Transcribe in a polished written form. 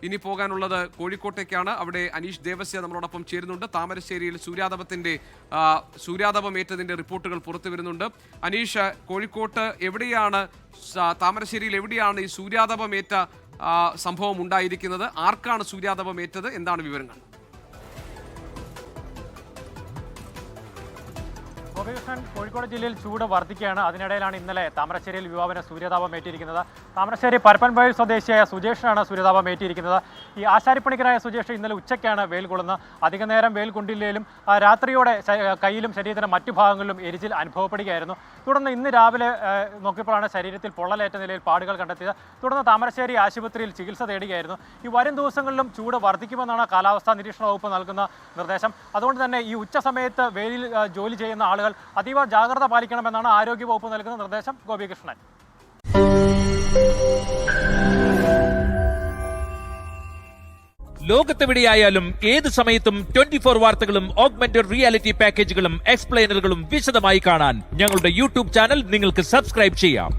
ഇനി പോകാനുള്ളത് കോഴിക്കോട്ടേക്കാണ്. അവിടെ അനീഷ് ദേവസ്യ നമ്മളോടൊപ്പം ചേരുന്നുണ്ട്. താമരശ്ശേരിയിൽ സൂര്യാതപമേറ്റതിന്റെ റിപ്പോർട്ടുകൾ പുറത്തു വരുന്നുണ്ട്. അനീഷ്, കോഴിക്കോട്ട് എവിടെയാണ്, താമരശ്ശേരിയിൽ എവിടെയാണ് ഈ സൂര്യാതപമേറ്റ സംഭവം ഉണ്ടായിരിക്കുന്നത്? ആർക്കാണ് സൂര്യാതപമേറ്റത്? എന്താണ് വിവരങ്ങൾ? ഗോപികൃഷ്ണൻ, കോഴിക്കോട് ജില്ലയിൽ ചൂട് വർദ്ധിക്കുകയാണ്. അതിനിടയിലാണ് ഇന്നലെ താമരശ്ശേരിയിൽ യുവാവിന് സൂര്യതാപം ഏറ്റിരിക്കുന്നത്. താമരശ്ശേരി പരപ്പൻവയൽ സ്വദേശിയായ സുജേഷിനാണ് സൂര്യതാപം ഏറ്റിരിക്കുന്നത്. ഈ ആശാരിപ്പണിക്കരായ സുജേഷ് ഇന്നലെ ഉച്ചയ്ക്കാണ് വെയിൽ കൊള്ളുന്നത്. അധിക നേരം വെയിൽ കൊണ്ടില്ലെങ്കിലും രാത്രിയോടെ കയ്യിലും ശരീരത്തിൻ്റെ മറ്റു ഭാഗങ്ങളിലും എരിച്ചിൽ അനുഭവപ്പെടുകയായിരുന്നു. തുടർന്ന് ഇന്ന് രാവിലെ നോക്കിയപ്പോഴാണ് ശരീരത്തിൽ പൊള്ളലേറ്റ നിലയിൽ പാടുകൾ കണ്ടെത്തിയത്. തുടർന്ന് താമരശ്ശേരി ആശുപത്രിയിൽ ചികിത്സ തേടുകയായിരുന്നു. ഈ വരും ദിവസങ്ങളിലും ചൂട് വർദ്ധിക്കുമെന്നാണ് കാലാവസ്ഥാ നിരീക്ഷണ വകുപ്പ് നൽകുന്ന നിർദ്ദേശം. അതുകൊണ്ട് തന്നെ ഈ ഉച്ച സമയത്ത് വെയിലിൽ ജോലി ചെയ്യുന്ന ആളുകൾ അതീവ ജാഗ്രത പാലിക്കണമെന്നാണ് ആരോഗ്യവകുപ്പ് നൽകുന്ന നിർദ്ദേശം. ഗോപികൃഷ്ണൻ. ലോകത്തെവിടെയായാലും ഏത് സമയത്തും 24 വാർത്തകളും ഓഗ്മെന്റഡ് റിയാലിറ്റി പാക്കേജുകളും എക്സ്പ്ലെയിനറുകളും വിശദമായി കാണാൻ ഞങ്ങളുടെ യൂട്യൂബ് ചാനൽ നിങ്ങൾക്ക് സബ്സ്ക്രൈബ് ചെയ്യാം.